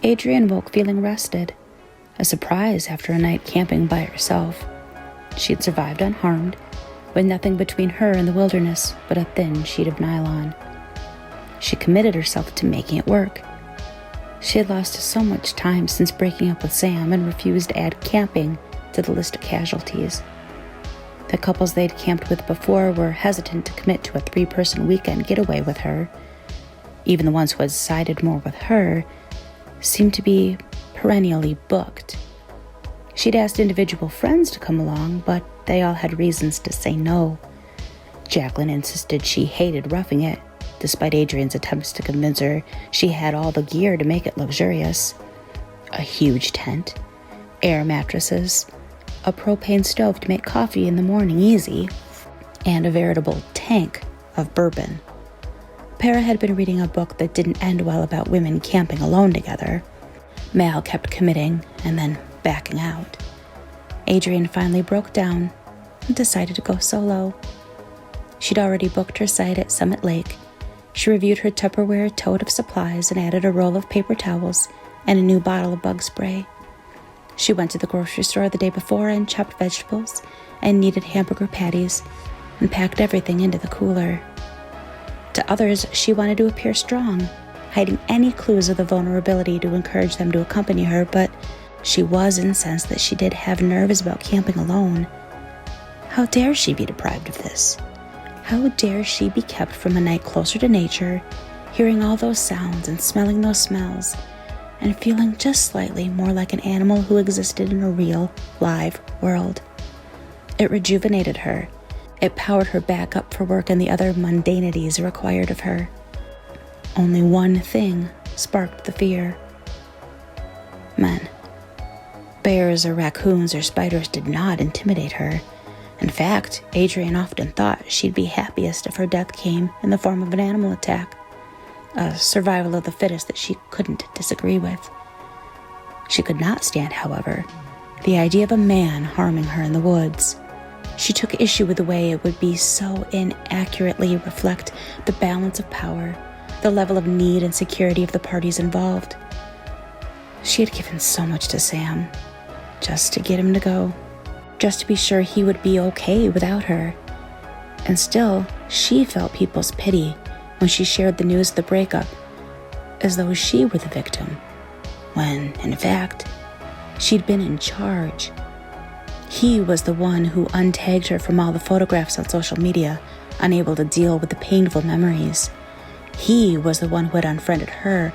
Adrienne woke feeling rested, a surprise after a night camping by herself. She had survived unharmed, with nothing between her and the wilderness but a thin sheet of nylon. She committed herself to making it work. She had lost so much time since breaking up with Sam and refused to add camping to the list of casualties. The couples they'd camped with before were hesitant to commit to a 3-person weekend getaway with her. Even the ones who had sided more with her seemed to be perennially booked. She'd asked individual friends to come along, but they all had reasons to say no. Jacqueline insisted she hated roughing it, despite Adrienne's attempts to convince her she had all the gear to make it luxurious. A huge tent, air mattresses, a propane stove to make coffee in the morning easy, and a veritable tank of bourbon. Para had been reading a book that didn't end well about women camping alone together. Mal kept committing and then backing out. Adrienne finally broke down and decided to go solo. She'd already booked her site at Summit Lake. She reviewed her Tupperware tote of supplies and added a roll of paper towels and a new bottle of bug spray. She went to the grocery store the day before and chopped vegetables and kneaded hamburger patties and packed everything into the cooler. To others, she wanted to appear strong, hiding any clues of the vulnerability to encourage them to accompany her, but she was incensed that she did have nerves about camping alone. How dare she be deprived of this? How dare she be kept from a night closer to nature, hearing all those sounds and smelling those smells, and feeling just slightly more like an animal who existed in a real, live world. It rejuvenated her. It powered her back up for work and the other mundanities required of her. Only one thing sparked the fear. Men. Bears or raccoons or spiders did not intimidate her. In fact, Adrienne often thought she'd be happiest if her death came in the form of an animal attack, a survival of the fittest that she couldn't disagree with. She could not stand, however, the idea of a man harming her in the woods. She took issue with the way it would be so inaccurately reflect the balance of power, the level of need and security of the parties involved. She had given so much to Sam, just to get him to go, just to be sure he would be okay without her. And still, she felt people's pity when she shared the news of the breakup, as though she were the victim, when, in fact, she'd been in charge. He was the one who untagged her from all the photographs on social media, unable to deal with the painful memories. He was the one who had unfriended her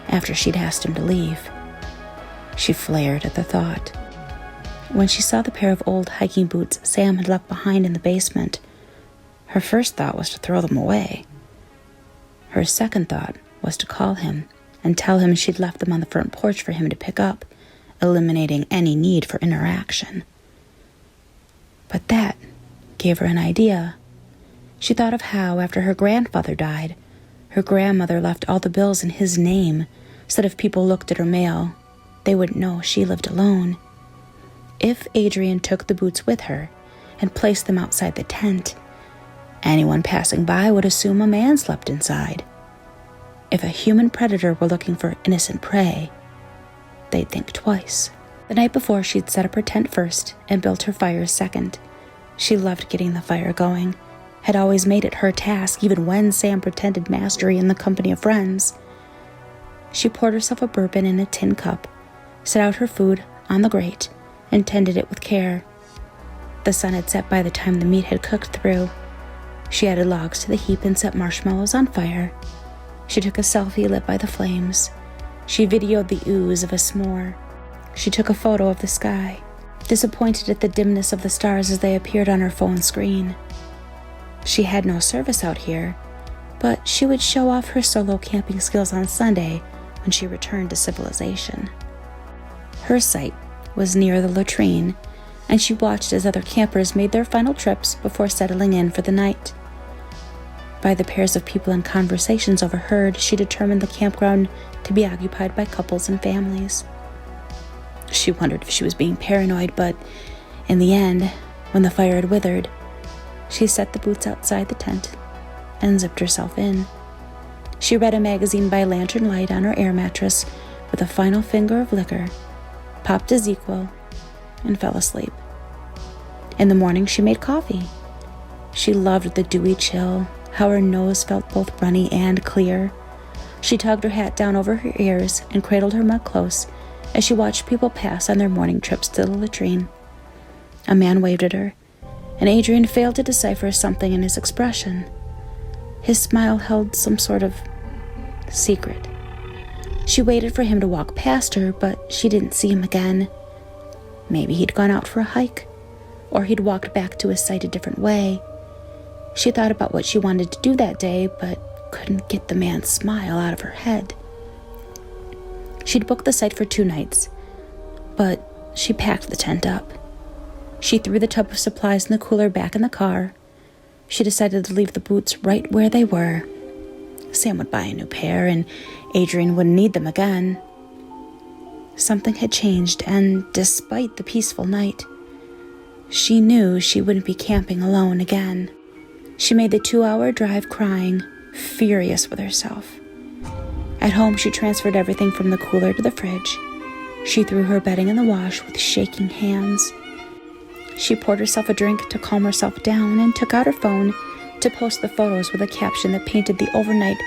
after she'd asked him to leave. She flared at the thought. When she saw the pair of old hiking boots Sam had left behind in the basement, her first thought was to throw them away. Her second thought was to call him and tell him she'd left them on the front porch for him to pick up, eliminating any need for interaction. But that gave her an idea. She thought of how, after her grandfather died, her grandmother left all the bills in his name, so that if people looked at her mail, they wouldn't know she lived alone. If Adrienne took the boots with her and placed them outside the tent, anyone passing by would assume a man slept inside. If a human predator were looking for innocent prey, they'd think twice. The night before, she'd set up her tent first and built her fire second. She loved getting the fire going, had always made it her task even when Sam pretended mastery in the company of friends. She poured herself a bourbon in a tin cup, set out her food on the grate, and tended it with care. The sun had set by the time the meat had cooked through. She added logs to the heap and set marshmallows on fire. She took a selfie lit by the flames. She videoed the ooze of a s'more. She took a photo of the sky, disappointed at the dimness of the stars as they appeared on her phone screen. She had no service out here, but she would show off her solo camping skills on Sunday when she returned to civilization. Her site was near the latrine, and she watched as other campers made their final trips before settling in for the night. By the pairs of people and conversations overheard, she determined the campground to be occupied by couples and families. She wondered if she was being paranoid, but in the end, when the fire had withered, She set the boots outside the tent and zipped herself in. She read a magazine by lantern light on her air mattress with a final finger of liquor, popped a ZzzQuil, and fell asleep. In the morning, she made coffee. She loved the dewy chill, how her nose felt both runny and clear. She tugged her hat down over her ears and cradled her mug close as she watched people pass on their morning trips to the latrine. A man waved at her, and Adrian failed to decipher something in his expression. His smile held some sort of secret. She waited for him to walk past her, but she didn't see him again. Maybe he'd gone out for a hike, or he'd walked back to his site a different way. She thought about what she wanted to do that day, but couldn't get the man's smile out of her head. She'd booked the site for 2 nights, but she packed the tent up. She threw the tub of supplies in the cooler back in the car. She decided to leave the boots right where they were. Sam would buy a new pair, and Adrian wouldn't need them again. Something had changed, and despite the peaceful night, she knew she wouldn't be camping alone again. She made the 2-hour drive crying, furious with herself. At home, she transferred everything from the cooler to the fridge. She threw her bedding in the wash with shaking hands. She poured herself a drink to calm herself down and took out her phone to post the photos with a caption that painted the overnight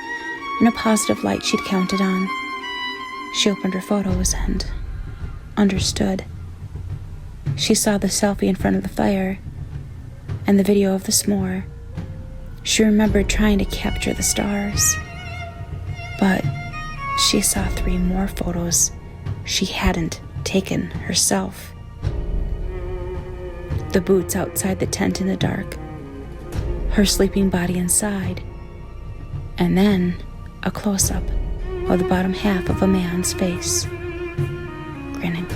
in a positive light she'd counted on. She opened her photos and understood. She saw the selfie in front of the fire and the video of the s'more. She remembered trying to capture the stars, but she saw 3 more photos she hadn't taken herself. The boots outside the tent in the dark, her sleeping body inside, and then a close-up of the bottom half of a man's face, grinning.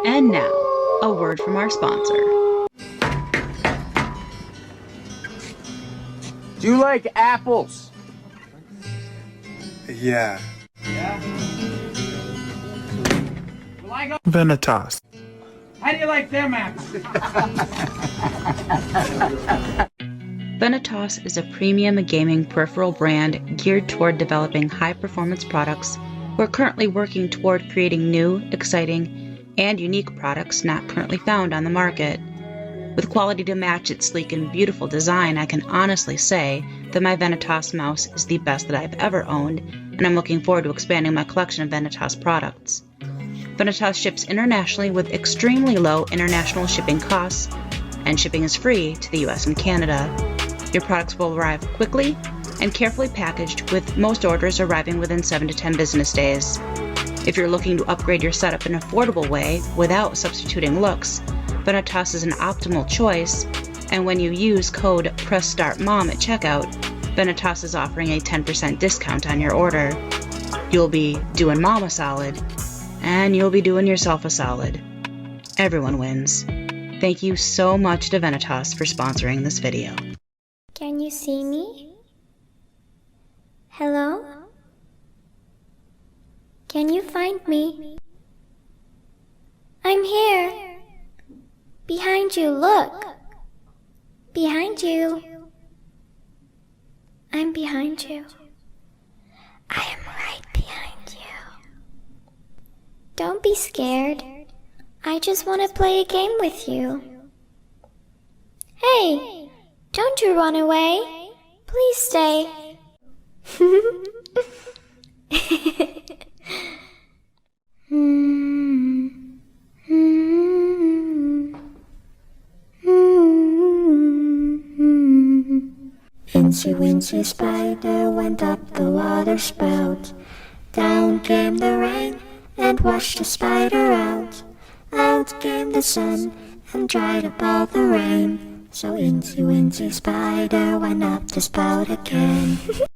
And now, a word from our sponsor. Do you like apples? Yeah. Yeah? Well, I go. Vanitas. How do you like them apples? Vanitas is a premium gaming peripheral brand geared toward developing high-performance products. We're currently working toward creating new, exciting, and unique products not currently found on the market. With quality to match its sleek and beautiful design, I can honestly say that my Vanitas mouse is the best that I've ever owned, and I'm looking forward to expanding my collection of Vanitas products. Vanitas ships internationally with extremely low international shipping costs, and shipping is free to the US and Canada. Your products will arrive quickly and carefully packaged, with most orders arriving within 7 to 10 business days. If you're looking to upgrade your setup in an affordable way without substituting looks, Vanitas is an optimal choice, and when you use code Pressstartmom at checkout, Vanitas is offering a 10% discount on your order. You'll be doing Mom a solid, and you'll be doing yourself a solid. Everyone wins. Thank you so much to Vanitas for sponsoring this video. Can you see me? Hello? Can you find me? I'm here. Behind you, look. Behind you. I'm behind you. I am right behind you. Don't be scared. I just want to play a game with you. Hey, don't you run away. Please stay. Incy Wincy Spider went up the water spout. Down came the rain and washed the spider out. Out came the sun and dried up all the rain. So Incy Wincy Spider went up the spout again.